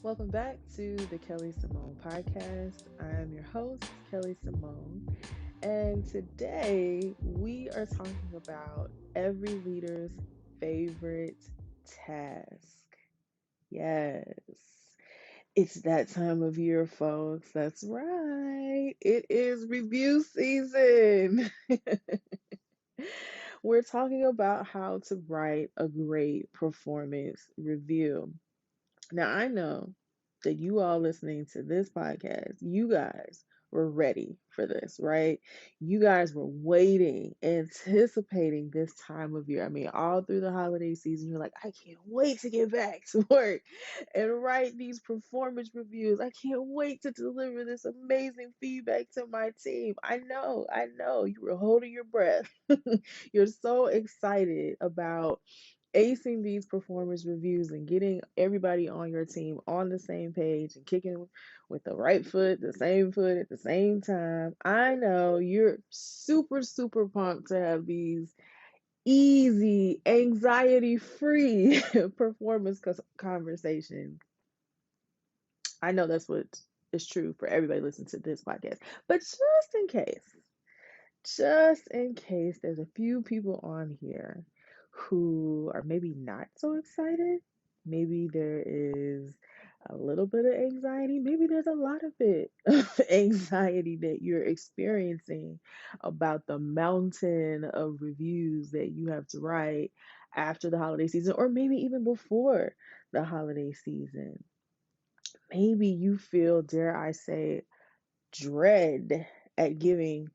Welcome back to the Kelly Symone podcast. I am your host, Kelly Symone, and today we are talking about every leader's favorite task. Yes, it's that time of year, folks. That's right. It is review season. We're talking about how to write a great performance review. Now, I know that you all listening to this podcast, you guys were ready for this, right? You guys were waiting, anticipating this time of year. I mean, all through the holiday season, you're like, I can't wait to get back to work and write these performance reviews. I can't wait to deliver this amazing feedback to my team. I know, you were holding your breath. You're so excited about acing these performance reviews and getting everybody on your team on the same page and kicking with the right foot, the same foot at the same time. I know you're super, super pumped to have these easy, anxiety free performance conversations. I know that's what is true for everybody listening to this podcast. But just in case there's a few people on here who are maybe not so excited. Maybe there is a little bit of anxiety. Maybe there's a lot of it of anxiety that you're experiencing about the mountain of reviews that you have to write after the holiday season, or maybe even before the holiday season. Maybe you feel, dare I say, dread at giving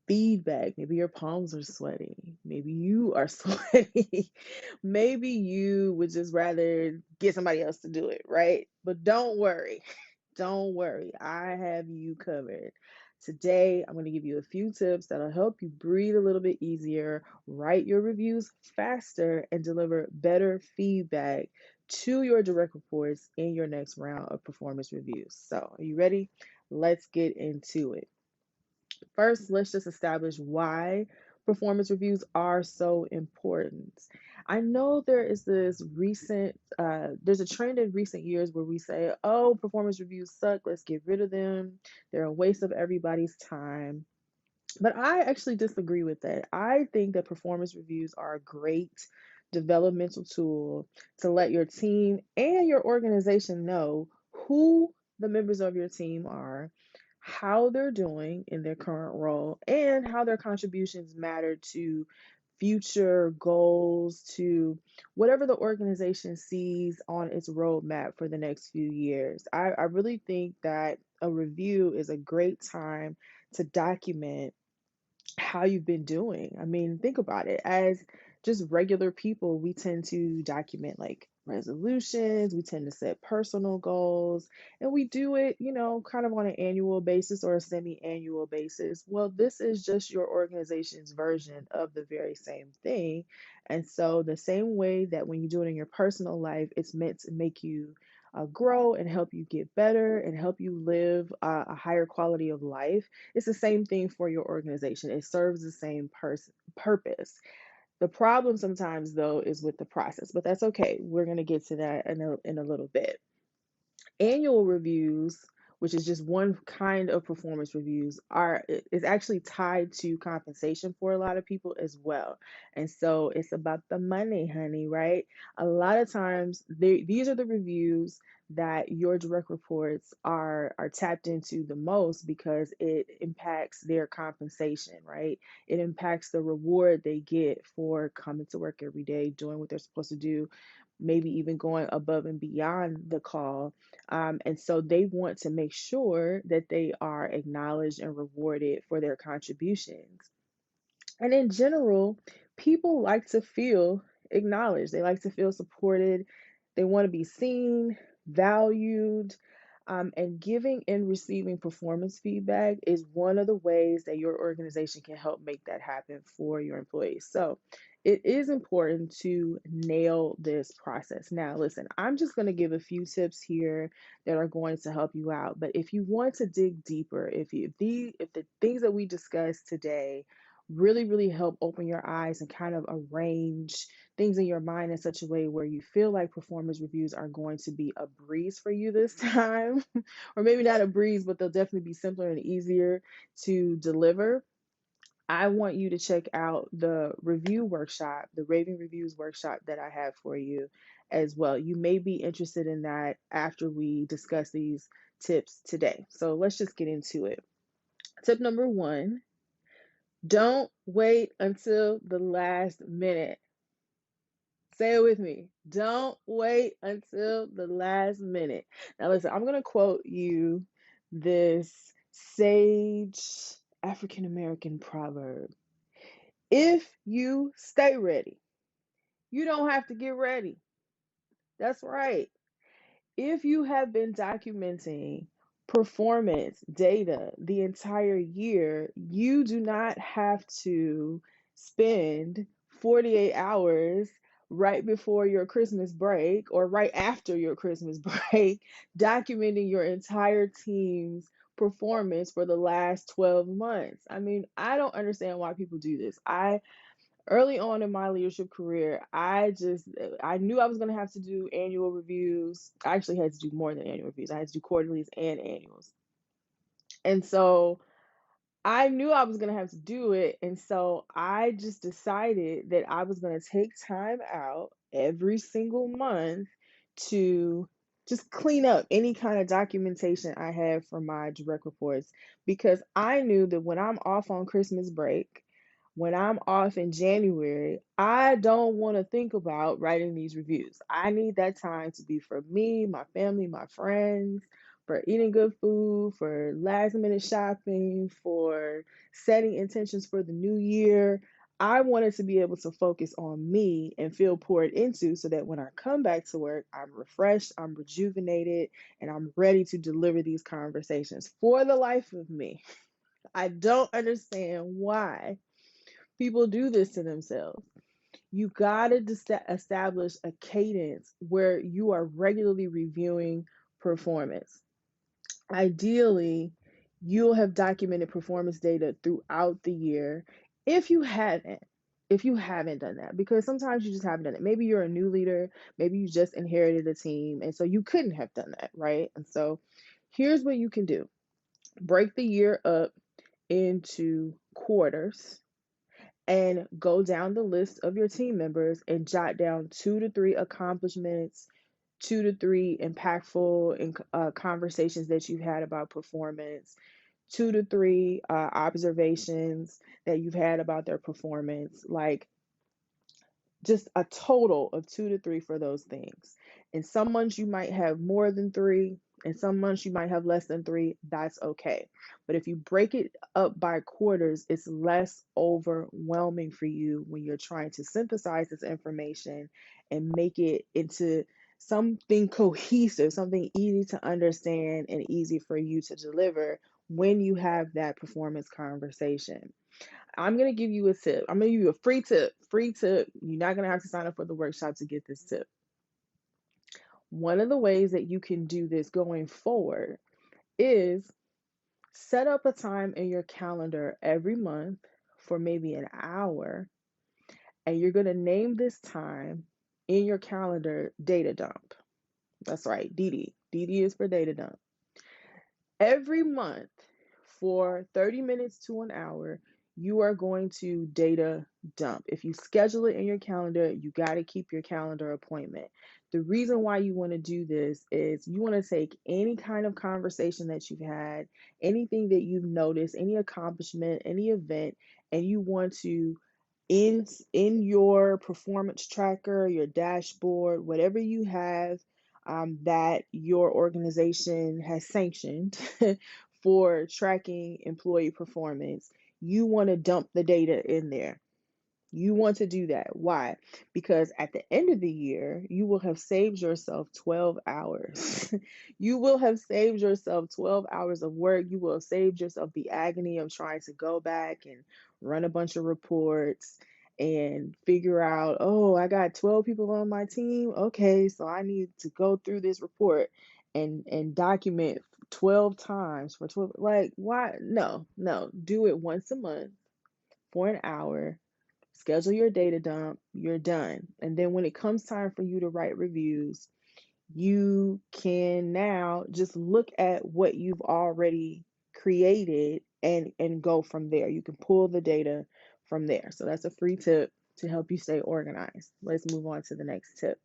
feedback. Maybe your palms are sweaty. Maybe you are sweaty. Maybe you would just rather get somebody else to do it, right? But don't worry. Don't worry. I have you covered. Today, I'm going to give you a few tips that'll help you breathe a little bit easier, write your reviews faster, and deliver better feedback to your direct reports in your next round of performance reviews. So, are you ready? Let's get into it. First, let's just establish why performance reviews are so important. I know there's a trend in recent years where we say, oh, performance reviews suck, let's get rid of them. They're a waste of everybody's time. But I actually disagree with that. I think that performance reviews are a great developmental tool to let your team and your organization know who the members of your team are, how they're doing in their current role, and how their contributions matter to future goals, to whatever the organization sees on its roadmap for the next few years. I really think that a review is a great time to document how you've been doing. I mean, think about it. As just regular people, we tend to document like resolutions, we tend to set personal goals, and we do it, kind of on an annual basis or a semi annual basis. Well, this is just your organization's version of the very same thing. And so, the same way that when you do it in your personal life, it's meant to make you grow and help you get better and help you live a higher quality of life. It's the same thing for your organization. It serves the same purpose. The problem sometimes, though, is with the process, but that's okay. We're going to get to that in a little bit. Annual reviews, which is just one kind of performance reviews, is actually tied to compensation for a lot of people as well. And so it's about the money, honey, right? A lot of times these are the reviews that your direct reports are tapped into the most because it impacts their compensation, right? It impacts the reward they get for coming to work every day, doing what they're supposed to do, maybe even going above and beyond the call. And so they want to make sure that they are acknowledged and rewarded for their contributions. And in general, people like to feel acknowledged, they like to feel supported, they want to be seen, valued. And giving and receiving performance feedback is one of the ways that your organization can help make that happen for your employees. So it is important to nail this process. Now, listen, I'm just going to give a few tips here that are going to help you out. But if you want to dig deeper, if the things that we discussed today really, really help open your eyes and kind of arrange things in your mind in such a way where you feel like performance reviews are going to be a breeze for you this time. Or maybe not a breeze, but they'll definitely be simpler and easier to deliver. I want you to check out the review workshop, the Raving Reviews workshop that I have for you as well. You may be interested in that after we discuss these tips today. So let's just get into it. Tip number one, don't wait until the last minute. Say it with me. Don't wait until the last minute. Now, listen, I'm going to quote you this sage African American proverb. If you stay ready, you don't have to get ready. That's right. If you have been documenting performance data the entire year, you do not have to spend 48 hours right before your Christmas break or right after your Christmas break documenting your entire team's performance for the last 12 months. I mean, I don't understand why people do this. I Early on in my leadership career, I knew I was going to have to do annual reviews. I actually had to do more than annual reviews. I had to do quarterlies and annuals. And so I knew I was going to have to do it. And so I just decided that I was going to take time out every single month to just clean up any kind of documentation I had for my direct reports, because I knew that when I'm off on Christmas break, when I'm off in January, I don't want to think about writing these reviews. I need that time to be for me, my family, my friends, for eating good food, for last minute shopping, for setting intentions for the new year. I wanted to be able to focus on me and feel poured into so that when I come back to work, I'm refreshed, I'm rejuvenated, and I'm ready to deliver these conversations. For the life of me, I don't understand why people do this to themselves. You got to establish a cadence where you are regularly reviewing performance. Ideally, you'll have documented performance data throughout the year. If you haven't, if you haven't done that, because sometimes you just haven't done it. Maybe you're a new leader, maybe you just inherited a team, and so you couldn't have done that, right? And so here's what you can do. Break the year up into quarters and go down the list of your team members and jot down 2 to 3 accomplishments, 2 to 3 impactful conversations that you've had about performance, 2 to 3 observations that you've had about their performance. Like, just a total of 2 to 3 for those things. In some months, you might have more than 3. In some months, you might have less than 3. That's okay. But if you break it up by quarters, it's less overwhelming for you when you're trying to synthesize this information and make it into something cohesive, something easy to understand and easy for you to deliver when you have that performance conversation. I'm going to give you a tip. I'm going to give you a free tip. Free tip. You're not going to have to sign up for the workshop to get this tip. One of the ways that you can do this going forward is set up a time in your calendar every month for maybe an hour, and you're going to name this time in your calendar data dump. That's right, DD. DD is for data dump. Every month for 30 minutes to an hour, you are going to data dump. If you schedule it in your calendar, you got to keep your calendar appointment. The reason why you want to do this is you want to take any kind of conversation that you've had, anything that you've noticed, any accomplishment, any event, and you want to in your performance tracker, your dashboard, whatever you have that your organization has sanctioned for tracking employee performance, you want to dump the data in there. You want to do that. Why? Because at the end of the year, you will have saved yourself 12 hours. You will have saved yourself 12 hours of work. You will have saved yourself the agony of trying to go back and run a bunch of reports and figure out, oh, I got 12 people on my team. Okay, so I need to go through this report and document 12 times for 12. Like, why? No, no. Do it once a month for an hour, schedule your data dump, you're done. And then when it comes time for you to write reviews, you can now just look at what you've already created and go from there. You can pull the data from there. So that's a free tip to help you stay organized. Let's move on to the next tip.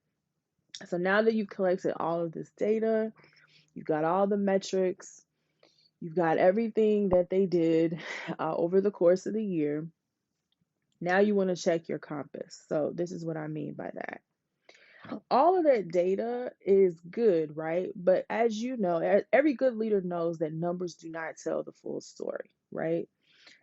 So now that you've collected all of this data, you've got all the metrics, you've got everything that they did over the course of the year. Now you want to check your compass. So this is what I mean by that. All of that data is good, right? But as you know, every good leader knows that numbers do not tell the full story, right?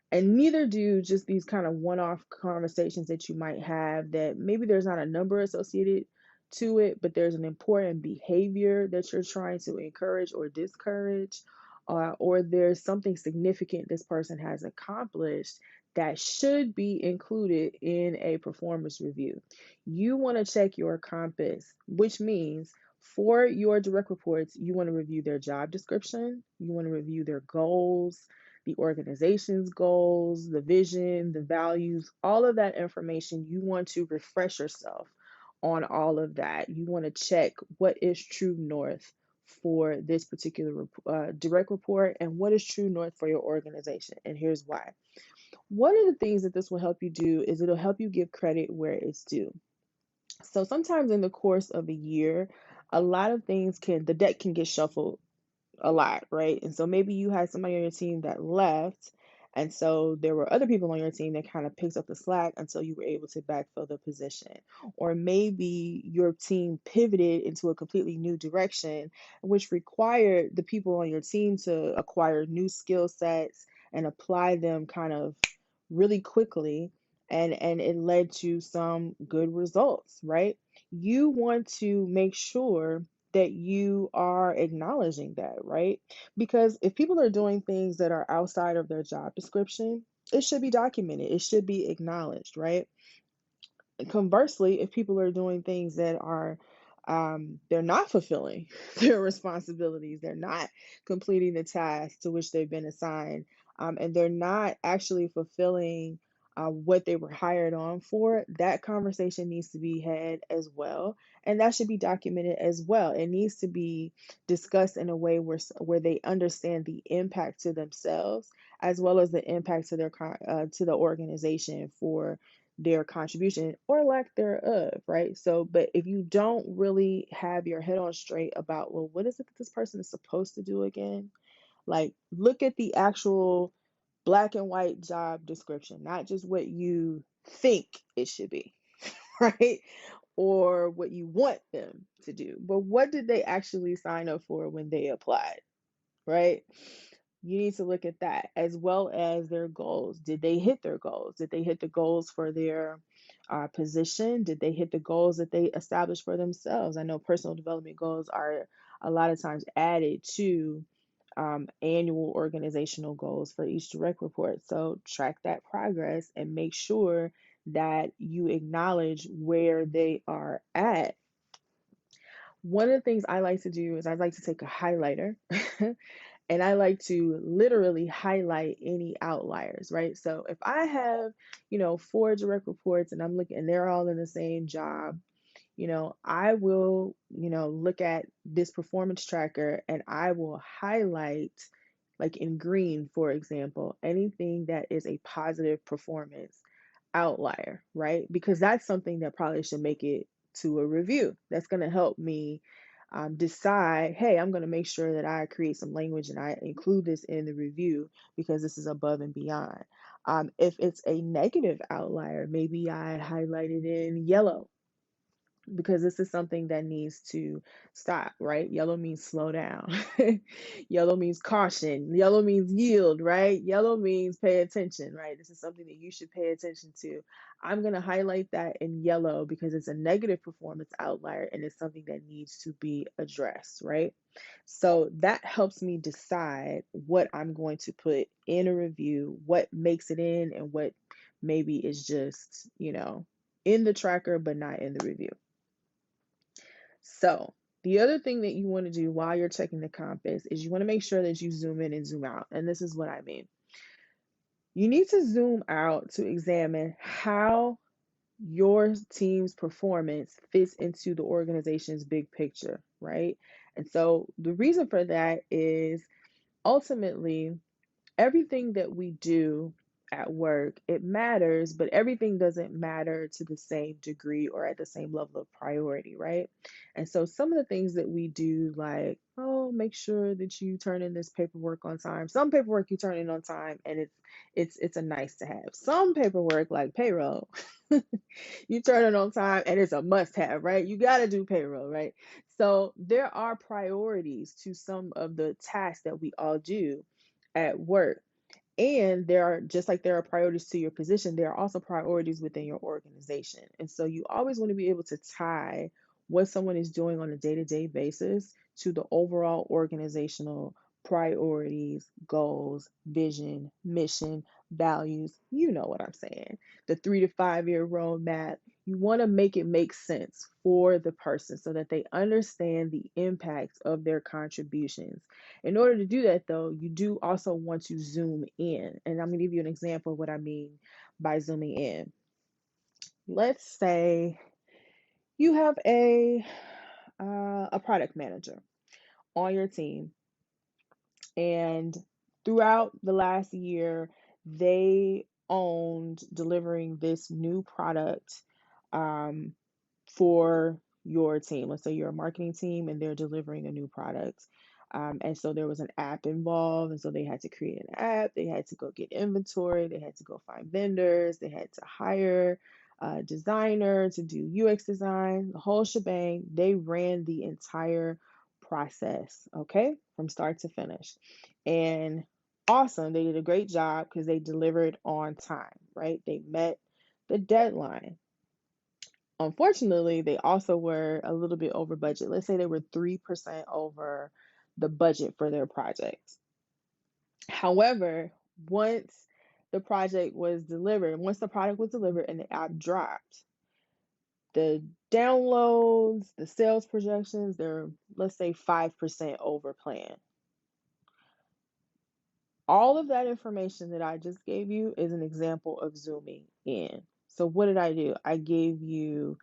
And neither do just these kind of one-off conversations that you might have that maybe there's not a number associated to it, but there's an important behavior that you're trying to encourage or discourage, or there's something significant this person has accomplished that should be included in a performance review. You want to check your compass, which means for your direct reports, you want to review their job description, you want to review their goals, the organization's goals, the vision, the values, all of that information. You want to refresh yourself on all of that. You want to check what is true north for this particular direct report and what is true north for your organization. And here's why. One of the things that this will help you do is it'll help you give credit where it's due. So sometimes in the course of a year, a lot of things the deck can get shuffled a lot, right? And so maybe you had somebody on your team that left, and so there were other people on your team that kind of picked up the slack until you were able to backfill the position. Or maybe your team pivoted into a completely new direction, which required the people on your team to acquire new skill sets and apply them kind of really quickly. And it led to some good results, right? You want to make sure that you are acknowledging that, right? Because if people are doing things that are outside of their job description, it should be documented, it should be acknowledged, right? Conversely, if people are doing things that are they're not fulfilling their responsibilities, they're not completing the tasks to which they've been assigned, and they're not actually fulfilling what they were hired on for, that conversation needs to be had as well, and that should be documented as well. It needs to be discussed in a way where they understand the impact to themselves as well as the impact to to the organization for their contribution or lack thereof, right? So, but if you don't really have your head on straight about, well, what is it that this person is supposed to do again? Like, look at the actual black and white job description, not just what you think it should be, right? Or what you want them to do, but what did they actually sign up for when they applied, right? You need to look at that as well as their goals. Did they hit their goals? Did they hit the goals for their position? Did they hit the goals that they established for themselves? I know personal development goals are a lot of times added to annual organizational goals for each direct report. So track that progress and make sure that you acknowledge where they are at. One of the things I like to do is I like to take a highlighter and I like to literally highlight any outliers, right? So if I have, four direct reports and I'm looking and they're all in the same job, I will, look at this performance tracker and I will highlight, like in green, for example, anything that is a positive performance outlier, right? Because that's something that probably should make it to a review. That's going to help me decide, hey, I'm going to make sure that I create some language and I include this in the review because this is above and beyond. If it's a negative outlier, maybe I highlight it in yellow because this is something that needs to stop, right? Yellow means slow down. Yellow means caution. Yellow means yield, right? Yellow means pay attention, right? This is something that you should pay attention to. I'm going to highlight that in yellow because it's a negative performance outlier and it's something that needs to be addressed, right? So that helps me decide what I'm going to put in a review, what makes it in, and what maybe is just, in the tracker but not in the review. So the other thing that you want to do while you're checking the compass is you want to make sure that you zoom in and zoom out. And this is what I mean. You need to zoom out to examine how your team's performance fits into the organization's big picture, right? And so the reason for that is ultimately everything that we do at work, it matters, but everything doesn't matter to the same degree or at the same level of priority, right? And so some of the things that we do, like, oh, make sure that you turn in this paperwork on time. Some paperwork you turn in on time and it's a nice to have. Some paperwork, like payroll, you turn it on time and it's a must have, right? You got to do payroll, right? So there are priorities to some of the tasks that we all do at work. And there are, just like there are priorities to your position, there are also priorities within your organization. And so you always want to be able to tie what someone is doing on a day to day basis to the overall organizational priorities, goals, vision, mission, values. You know what I'm saying. The 3 to 5 year roadmap. You want to make it make sense for the person so that they understand the impact of their contributions. In order to do that, though, you do also want to zoom in. And I'm going to give you an example of what I mean by zooming in. Let's say you have a product manager on your team, and throughout the last year, they owned delivering this new product um, for your team. Let's say you're a marketing team and they're delivering a new product. And so there was an app involved. And so they had to create an app. They had to go get inventory. They had to go find vendors. They had to hire a designer to do UX design, the whole shebang. They ran the entire process, okay, from start to finish. And awesome. They did a great job because they delivered on time, right? They met the deadline. Unfortunately, they also were a little bit over budget. Let's say they were 3% over the budget for their project. However, once the project was delivered, once the product was delivered and the app dropped, the downloads, the sales projections, they're, let's say, 5% over plan. All of that information that I just gave you is an example of zooming in. So, what did I do? I gave you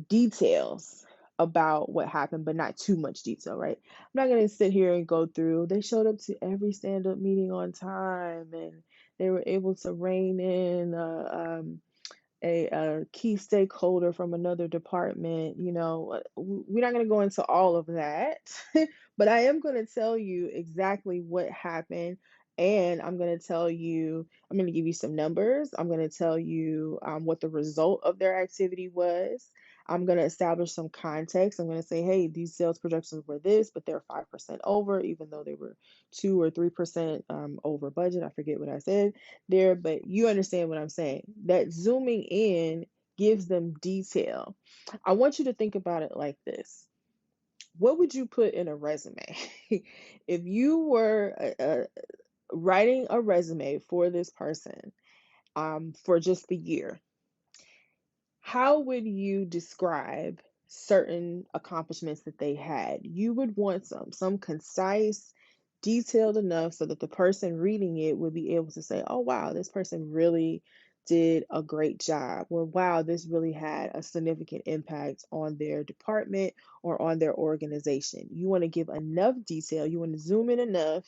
details about what happened, but not too much detail, right? I'm not going to sit here and go through. They showed up to every stand up meeting on time and they were able to rein in a key stakeholder from another department. We're not going to go into all of that, but I am going to tell you exactly what happened. And I'm going to give you some numbers. I'm going to tell you what the result of their activity was. I'm going to establish some context. I'm going to say, hey, these sales projections were this, but they're 5% over, even though they were 2 or 3% over budget. I forget what I said there, but you understand what I'm saying. That zooming in gives them detail. I want you to think about it like this. What would you put in a resume? If you were writing a resume for this person for just the year, how would you describe certain accomplishments that they had? You would want some concise, detailed enough so that the person reading it would be able to say, oh, wow, this person really did a great job, or wow, this really had a significant impact on their department or on their organization. You want to give enough detail, you want to zoom in enough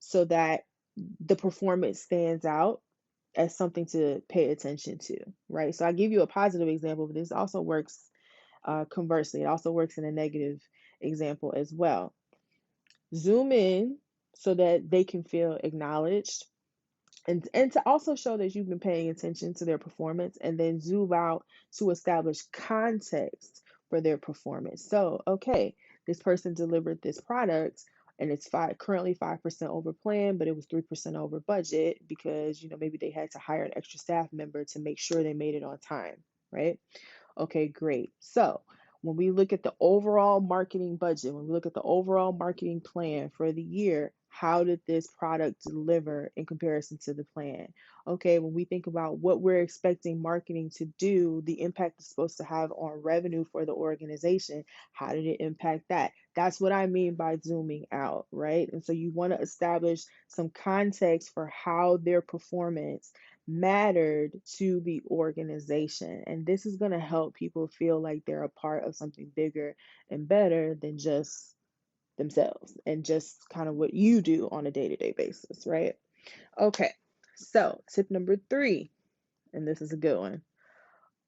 so that the performance stands out as something to pay attention to, right? So I give you a positive example, but this also works conversely. It also works in a negative example as well. Zoom in so that they can feel acknowledged and to also show that you've been paying attention to their performance, and then zoom out to establish context for their performance. So, okay, this person delivered this product and it's currently 5% over plan, but it was 3% over budget because maybe they had to hire an extra staff member to make sure they made it on time, right? Okay, great. So when we look at the overall marketing budget, when we look at the overall marketing plan for the year, how did this product deliver in comparison to the plan? Okay, when we think about what we're expecting marketing to do, the impact it's supposed to have on revenue for the organization, how did it impact that? That's what I mean by zooming out, right? And so you want to establish some context for how their performance mattered to the organization. And this is going to help people feel like they're a part of something bigger and better than just themselves and just kind of what you do on a day-to-day basis, right? Okay, so tip number 3, and this is a good one: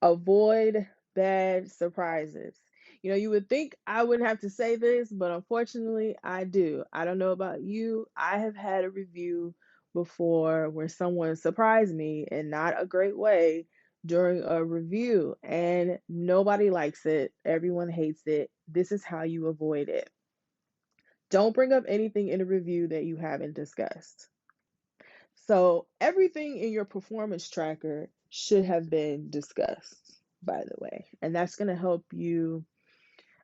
avoid bad surprises. You would think I wouldn't have to say this, but unfortunately, I do. I don't know about you. I have had a review before where someone surprised me in not a great way during a review, and nobody likes it. Everyone hates it. This is how you avoid it. Don't bring up anything in a review that you haven't discussed. So, everything in your performance tracker should have been discussed, by the way. And that's going to help you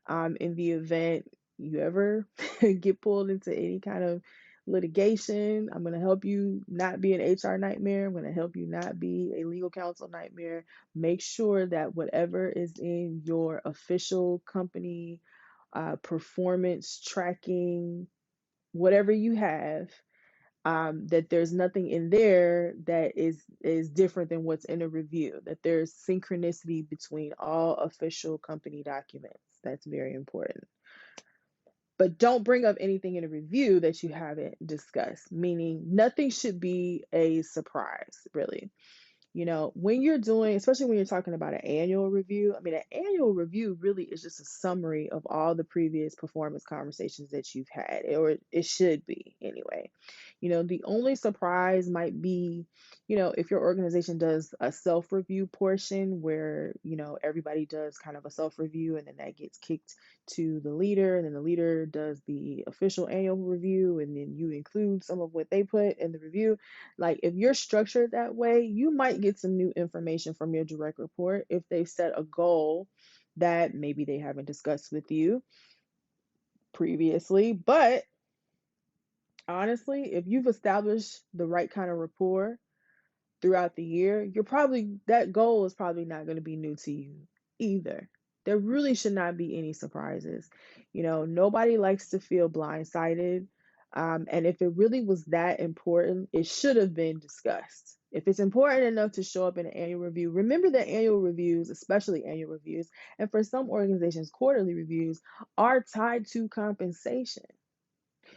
in the event you ever get pulled into any kind of litigation. I'm going to help you not be an HR nightmare. I'm going to help you not be a legal counsel nightmare. Make sure that whatever is in your official company performance tracking, whatever you have, that there's nothing in there that is different than what's in a review, that there's synchronicity between all official company documents. That's very important. But don't bring up anything in a review that you haven't discussed, meaning nothing should be a surprise, really. When you're doing, especially when you're talking about an annual review, I mean, an annual review really is just a summary of all the previous performance conversations that you've had, or it should be anyway. The only surprise might be, if your organization does a self review portion where, everybody does kind of a self review and then that gets kicked to the leader, and then the leader does the official annual review, and then you include some of what they put in the review. Like, if you're structured that way, you might get some new information from your direct report if they set a goal that maybe they haven't discussed with you previously. But honestly, if you've established the right kind of rapport throughout the year, that goal is probably not going to be new to you either. There really should not be any surprises. Nobody likes to feel blindsided. And if it really was that important, it should have been discussed. If it's important enough to show up in an annual review, remember that annual reviews, especially annual reviews, and for some organizations, quarterly reviews, are tied to compensation.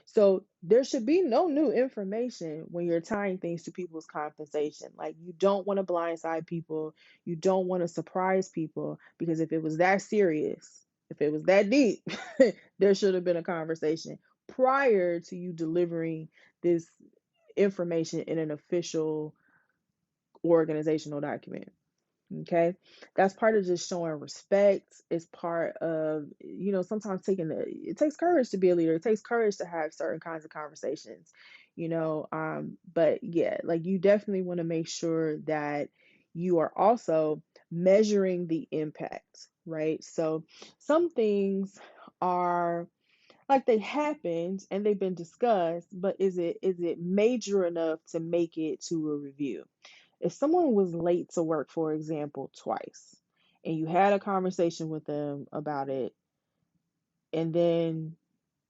So there should be no new information when you're tying things to people's compensation. Like, you don't want to blindside people. You don't want to surprise people, because if it was that serious, if it was that deep, there should have been a conversation prior to you delivering this information in an official organizational document. Okay, that's part of just showing respect. It's part of, sometimes it takes courage to be a leader. It takes courage to have certain kinds of conversations, but yeah, like, you definitely want to make sure that you are also measuring the impact, right? So some things are like, they happened and they've been discussed, but is it major enough to make it to a review? If someone was late to work, for example, twice, and you had a conversation with them about it, and then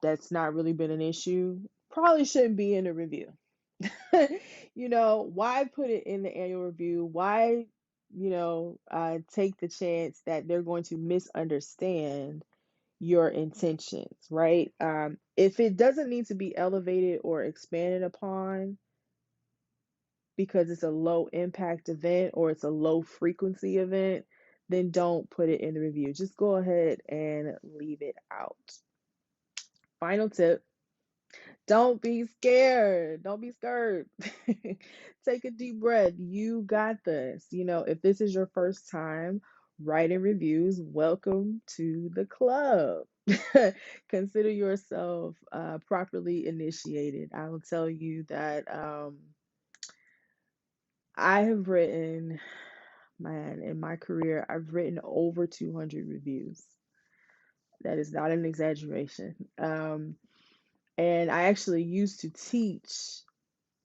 that's not really been an issue, probably shouldn't be in a review. Why put it in the annual review? Why, take the chance that they're going to misunderstand your intentions, right? If it doesn't need to be elevated or expanded upon, because it's a low impact event or it's a low frequency event, then don't put it in the review. Just go ahead and leave it out. Final tip: don't be scared. Don't be scared. Take a deep breath. You got this. If this is your first time writing reviews, welcome to the club. Consider yourself properly initiated. I will tell you that I have written, man, in my career, I've written over 200 reviews. That is not an exaggeration. And I actually used to teach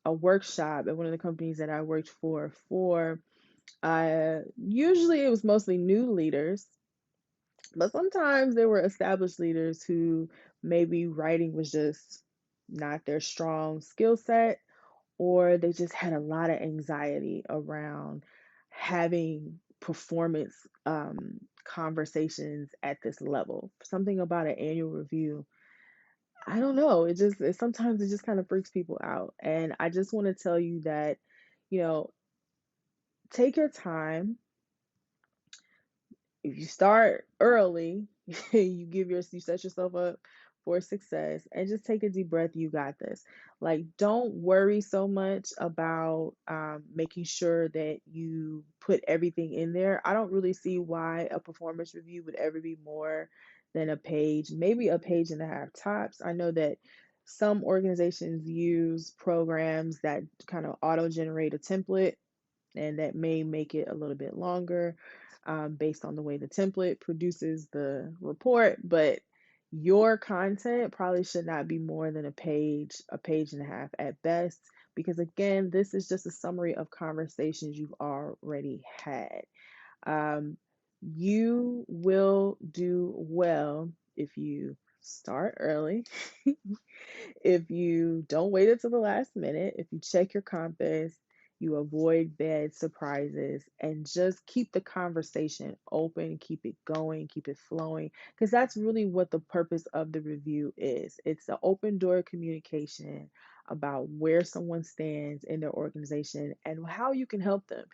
a workshop at one of the companies that I worked for usually it was mostly new leaders, but sometimes there were established leaders who maybe writing was just not their strong skill set, or they just had a lot of anxiety around having performance conversations at this level. Something about an annual review, I don't know. Sometimes it just kind of freaks people out. And I just want to tell you that, you know, take your time. If you start early, you set yourself up for success, and just take a deep breath. You got this. Like, don't worry so much about making sure that you put everything in there. I don't really see why a performance review would ever be more than a page, maybe a page and a half tops. I know that some organizations use programs that kind of auto generate a template, and that may make it a little bit longer based on the way the template produces the report. But your content probably should not be more than a page and a half at best, because again, this is just a summary of conversations you've already had. Um, you will do well if you start early, if you don't wait until the last minute, if you check your compass, you avoid bad surprises, and just keep the conversation open, keep it going, keep it flowing, because that's really what the purpose of the review is. It's the open door communication about where someone stands in their organization and how you can help them.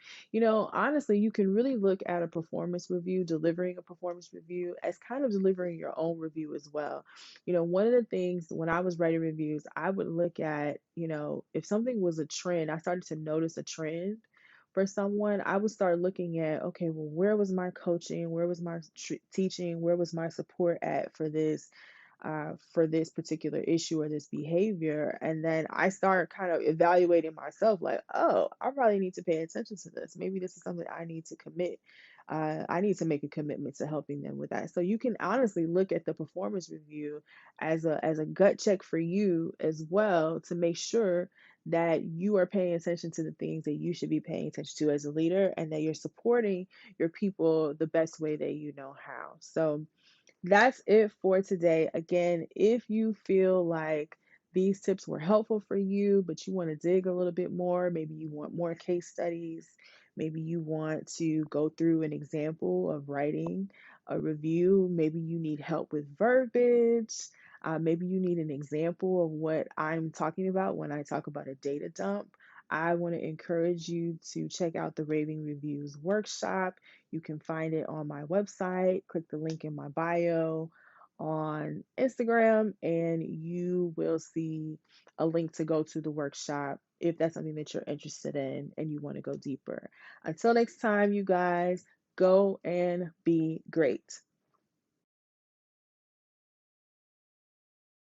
Honestly, you can really look at a performance review, delivering a performance review, as kind of delivering your own review as well. One of the things when I was writing reviews, I would look at, if something was a trend, I started to notice a trend for someone, I would start looking at, okay, well, where was my coaching? Where was my teaching? Where was my support at for this particular issue or this behavior? And then I start kind of evaluating myself like, oh, I probably need to pay attention to this. Maybe this is something I need to commit. I need to make a commitment to helping them with that. So you can honestly look at the performance review as a gut check for you as well, to make sure that you are paying attention to the things that you should be paying attention to as a leader, and that you're supporting your people the best way that you know how. So that's it for today. Again, if you feel like these tips were helpful for you, but you want to dig a little bit more, maybe you want more case studies, maybe you want to go through an example of writing a review, maybe you need help with verbiage, maybe you need an example of what I'm talking about when I talk about a data dump. I want to encourage you to check out the Raving Reviews workshop. You can find it on my website. Click the link in my bio on Instagram, and you will see a link to go to the workshop if that's something that you're interested in and you want to go deeper. Until next time, you guys, go and be great.